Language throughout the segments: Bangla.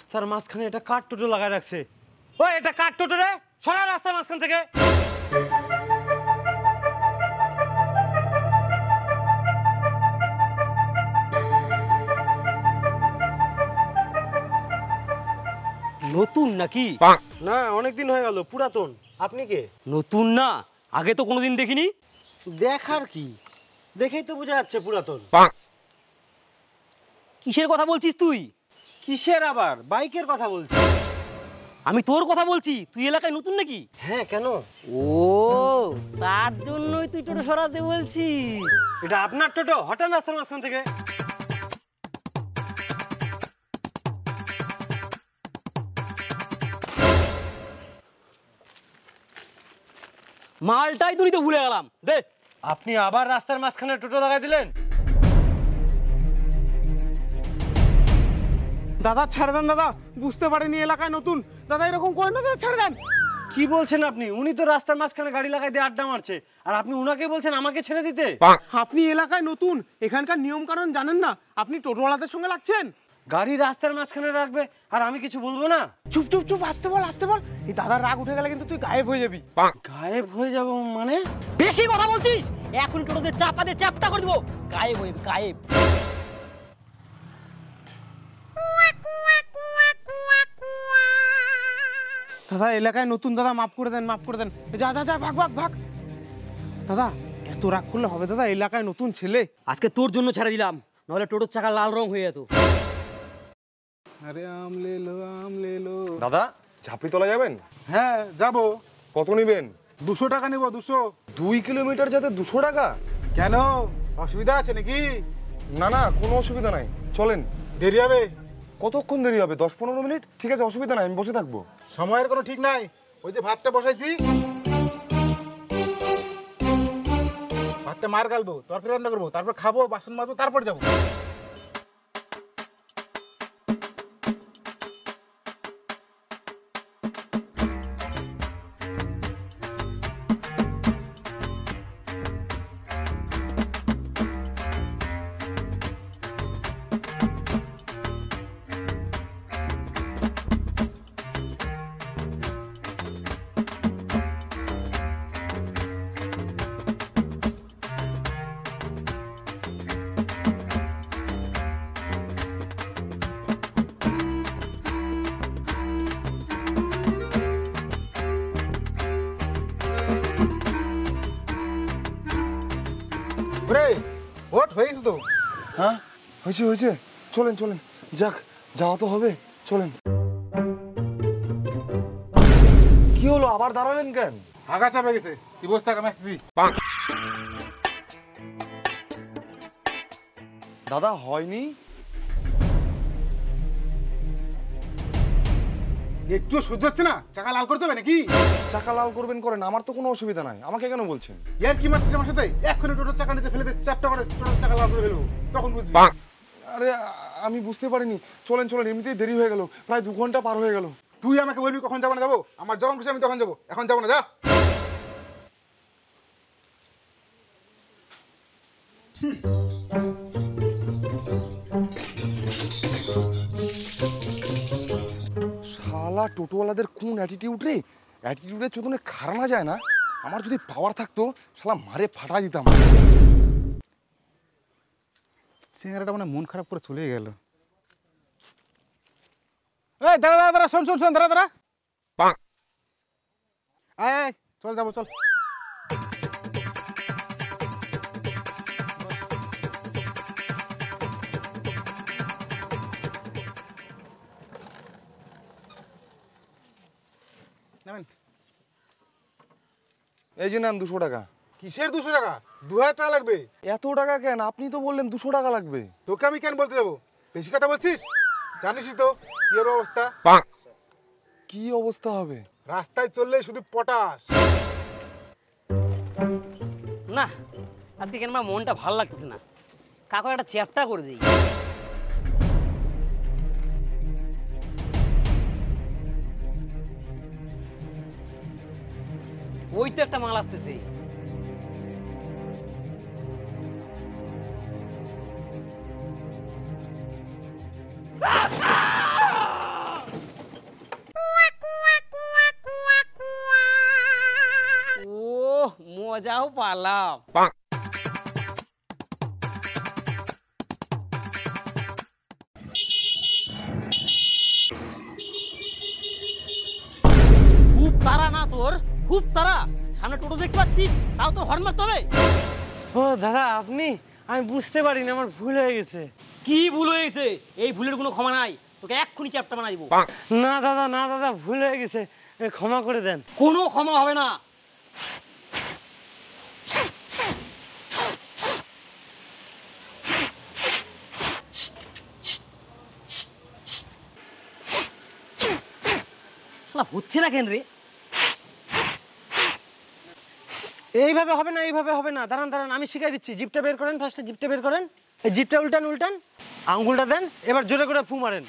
রাস্তার মাঝখানে এটা কার টোটো লাগায় রাখছে? ওই এটা কার টোটো রে? সরা রাস্তার মাঝখান থেকে। নতুন নাকি? না, অনেকদিন হয়ে গেল, পুরাতন। আপনি কে? নতুন না, আগে তো কোনোদিন দেখিনি। দেখার কি, দেখেই তো বোঝা যাচ্ছে পুরাতন। কিসের কথা বলছিস তুই? কিসের আবার? বাইকের কথা বলছি। আমি তোর কথা বলছি। তুই এলাকায় নতুন নাকি? হ্যাঁ, কেন? ও, তার জন্যই তুই টোটো সরাতে বলছিস। এটা আপনার টোটো? হঠাৎ রাস্তার মাঝখান থেকে। মালটাই তুই তো ভুলে গেলাম। দে। আপনি আবার রাস্তার মাঝখানে টোটো লাগাই দিলেন? দাদা ছেড়ে দেন দাদা, বুঝতে পারিনি এলাকায় নতুন। দাদা এরকম করেন না, দাদা ছেড়ে দেন। কি বলছেন আপনি? উনি তো রাস্তার মাঝখানে গাড়ি লাগাই দিয়ে আড্ডা মারছে, আর আপনি উনাকে বলছেন আমাকে ছেড়ে দিতে? আপনি এলাকায় নতুন, এখানকার নিয়ম কানুন জানেন না, আপনি টোটোওয়ালাদের সঙ্গে লাগছেন। গাড়ি রাস্তার মাঝখানে রাখবে আর আমি কিছু বলবো না? চুপ চুপ চুপ, আসতে বল আসতে বল। এই দাদার রাগ উঠে গেলে কিন্তু তুই গায়েব হয়ে যাবি। গায়েব হয়ে যাব মানে? বেশি কথা বলছিস, এখন টোটোতে চাপা দিয়ে চ্যাপটা করে দিব। গায়েব হয়ে গায়েব। দাদা এলাকায় নতুন, দাদা মাফ করে দেন, মাফ করে দেন। যা যা যা, ভাগ ভাগ ভাগ। দাদা এত রাগ করলে হবে? দাদা এলাকায় নতুন ছেলে। আজকে তোর জন্য ছেড়ে দিলাম, নাহলে টোটোর চাকা লাল রং হয়ে যেত। আরে আম লে লো, আম লে লো। দাদা, ঝাঁপড়ি তোলা যাবেন? হ্যাঁ যাবো। কত নেবেন? 200 টাকা নেবো। 200। 2 কিলোমিটার যেতে 200 টাকা? কেন, অসুবিধা আছে নাকি? না না, কোনো অসুবিধা নাই, চলেন। দেরি হবে? কতক্ষণ দেরি হবে? 10-15 মিনিট। ঠিক আছে, অসুবিধা নাই, আমি বসে থাকবো। সময়ের কোনো ঠিক নাই। ওই যে ভাতটা বসাইছি, ভাতটা মার গালবো, তরকারি রান্না করবো, তারপর খাবো, বাসন মাজবো, তারপর যাবো। ওট হয়ে গেছে তো? হ্যাঁ হয়েছে হয়েছে, চলেন চলেন, যাক যাওয়া তো হবে, চলেন। কি হলো, আবার দাঁড়ালেন কেন? আগা চাপে গেছে, তুই বসে থাক, আমি আসতেছি। দাদা হয়নি? একটু সহ্য হচ্ছে না? চাকা লাল করতে হবে নাকি? চাকা লাল করবেন করেন, আমার তো কোনো অসুবিধা নাই, আমাকে কেন বলছেন? ইয়ার কি মারছিস আমার সাথে? এক্ষুনি টোটোর চাকা নিচে ফেলে দে, চ্যাপটা করে টোটোর চাকা লাল করে ফেলবো, তখন বুঝবি। আরে আমি বুঝতে পারিনি, চলেন চলেন, এমনিতেই দেরি হয়ে গেল, প্রায় 2 ঘন্টা পার হয়ে গেল। তুই আমাকে বলবি কখন যাবো না যাবো? আমার যখন খুশি আমি তখন যাবো, এখন যাবো না, যা। শালা টোটোওয়ালাদের কোন অ্যাটিটিউড রে, অ্যাটিটিউডের চোদনে খারানো যায় না। আমার যদি পাওয়ার থাকতো শালা মারে ফাটা দিতাম। চেহারাটা মানে মন খারাপ করে চলে গেল। এই দাঁড়া দাঁড়া দাঁড়া, শোন শোন শোন, দাঁড়া দাঁড়া। আয় আয়, চল যাবো, চল। এই যে নেন 200 টাকা। কিসের 200 টাকা? 2000 টাকা লাগবে। এত টাকা কেন? আপনি তো বললেন 200 টাকা লাগবে। তোকে আমি কেন বলতে যাবো? বেশি কথা বলছিস? জানিসই তো কি হবে অবস্থা। কি অবস্থা হবে? রাস্তায় চললে শুধু পটাশ। না, আজকে কেন আমার মনটা ভালো লাগতেছে না। কাকু একটা চ্যাপটা করে দিই। ওই তো একটা মাল আসতেছে। মজাও পালাম। খুব তারা না তোর, খুব তারা। সামনে টোটো দেখতে পাচ্ছি, তাও তো হর্ন মারতে হবে। ও দাদা আপনি, আমি বুঝতে পারিনি, আমার ভুল হয়ে গেছে। কি ভুল হয়ে গেছে? এই ভুলের কোনো ক্ষমা নাই, তোকে এক্ষুনি চ্যাপ্টা বানাই দিব। না দাদা, না দাদা, ভুল হয়ে গেছে, ক্ষমা করে দেন। কোনো ক্ষমা হবে না। শালা হচ্ছে না কেন রে? এইভাবে হবে না, এইভাবে হবে না। দাঁড়ান দাঁড়ান, আমি শিখাই দিচ্ছি। জিপটা বের করেন, ফার্স্টে জিপটা বের করেন। এই জিপটা উল্টান উল্টান, আঙ্গুলটা দেন, এবার জোরে করে ফু মারেন।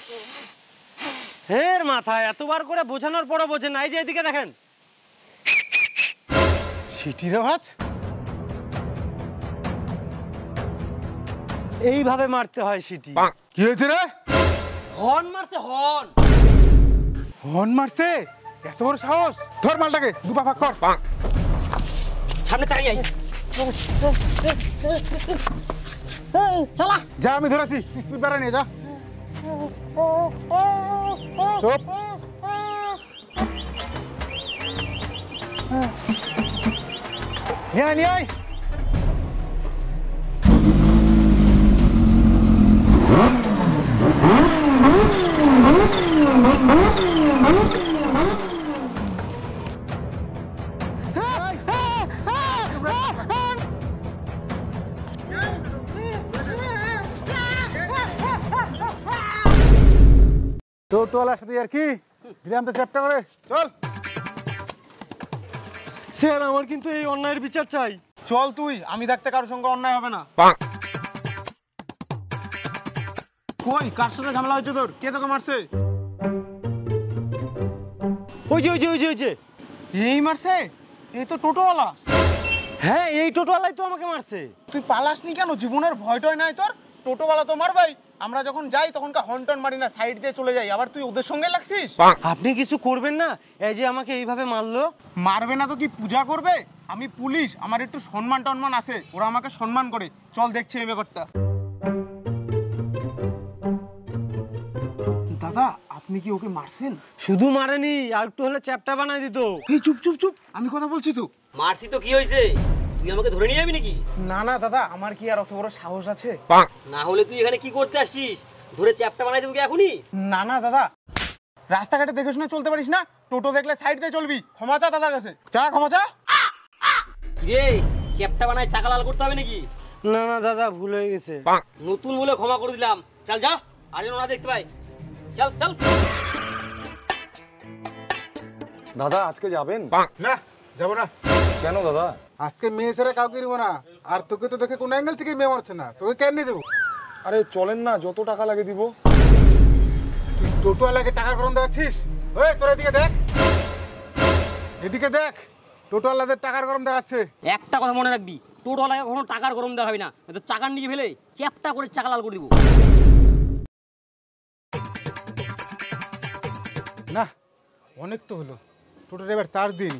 হের মাথায় এতবার করে বোঝানোর পরও বোঝেন না। এই যে এদিকে দেখেন, সিটির আওয়াজ। এইভাবে মারতে হয় সিটি। কি হয়েছে রে? হর্ন মারছে, হর্ন। হর্ন মারছে? এত বড় সাহস! ধর মালটাকে, দুপা ফাঁক কর। সামনে চালিয়ে আই। চলা। যা, আমি ধরেছি, স্পিড বাড়াই নিয়ে যা। চুপ। নিয়ে আয়, নিয়ে আয়। টোটোওয়ালার সাথে আর কি দিলাম তো চ্যাপ্টা করে। চল স্যার, আমার কিন্তু এই অন্যায়ের বিচার চাই। চল তুই, আমি থাকতে কারোর সঙ্গে অন্যায় হবে না। কই, কার সাথে ঝামেলা হয়েছে তোর? কে তোকে মারছে? ওই যে ওই যে ওই যে ওই যে এই মারছে? এই তো টোটোওয়ালা। হ্যাঁ, এই টোটোওয়ালাই তো আমাকে মারছে। তুই পালাসনি কেন? জীবনের ভয়টয় নাই তোর? টোটোওয়ালা তো মারবেই। আমরা যখন যাই তখনকার হর্ন টর্ন মারি না, সাইড দিয়ে চলে যাই, আবার তুই ওদের সঙ্গে লাগছিস। আপনি কিছু করবেন না? এই যে আমাকে এইভাবে মারলো। মারবে না তো কি পূজা করবে? আমি পুলিশ, আমার একটু সম্মান টন্মান আছে, ওরা আমাকে সম্মান করে। চল দেখছি এই ব্যাপারটা। দাদা, আপনি কি ওকে মারছেন? শুধু মারেনি, আর একটু হলে চ্যাপ্টা বানাই দিত। এই চুপ চুপ চুপ, আমি কথা বলছি তো। মারছি তো, কি হয়েছে? তুই আমাকে ধরে নিয়ে যাবি নাকি? না না দাদা, আমার কি আর অত বড় সাহস আছে? না হলে তুই এখানে কি করতে আসছিস? ধরে চ্যাপ্টা বানাই দেবো কি এখনই? না না দাদা, রাস্তাঘাটে দেখে শুনে চলতে পারিস না? টোটো দেখলে সাইড দিয়ে চলবি। ক্ষমা চা দাদার কাছে, চা ক্ষমা চা। রে, চ্যাপ্টা বানায় চাকা লাল করতে হবে নাকি? না না দাদা, ভুল হয়ে গেছে। নতুন বলে ক্ষমা করে দিলাম। চল যা, আর যেন না দেখতে পাই। চল চল। দাদা আজকে যাবেন? না, যাবো না। কেন দাদা? আজকে মেয়ে ছেড়ে কাউকে নিবো না। আর তোকে তো দেখে কোন অ্যাঙ্গেল থেকে মেয়ে মারছে না, তোকে কেন নিয়ে দেবো? আরে চলেন না, যত টাকা লাগে দিব। তুই টোটোওয়ালাকে টাকা গরম দেখাচ্ছিস? ওই তোর এদিকে দেখ, এদিকে দেখ, টোটোওয়ালাদের টাকার গরম দেখাচ্ছে। একটা কথা মনে রাখবি, টোটোওয়ালাকে কখনো টাকার গরম দেওয়া হবে না, তো চাকার নিচে ফেলে চ্যাপ্টা করে চাকা লাল করে দিব। না, অনেক তো হলো, টোটো ড্রাইভার চার্জ দিন।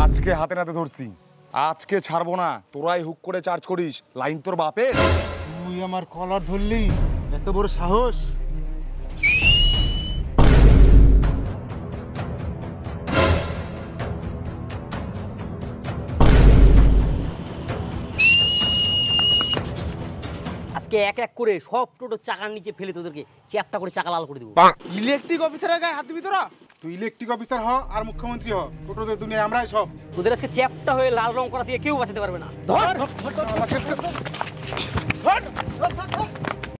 আজকে হাতে নাতে ধরছি, আজকে ছাড়বো না। তোরাই হুক করে চার্জ করিস, লাইন তোর বাপের। তুই আমার কলার ধরলি, এত বড় সাহস? আজকে এক এক করে সব টোটো চাকার নিচে ফেলে তোদেরকে চ্যাপ্টা করে চাকা লাল করে দেবো। ইলেকট্রিক অফিসারের গায়ে হাত দিবি তোরা? তুই ইলেকট্রিক অফিসার হ আর মুখ্যমন্ত্রী হ, টোটোদের দুনিয়ায় আমরাই সব। তোদের আজকে চ্যাপ্টা হয়ে লাল রং করা থেকে কেউ বাঁচাতে পারবে না। ধর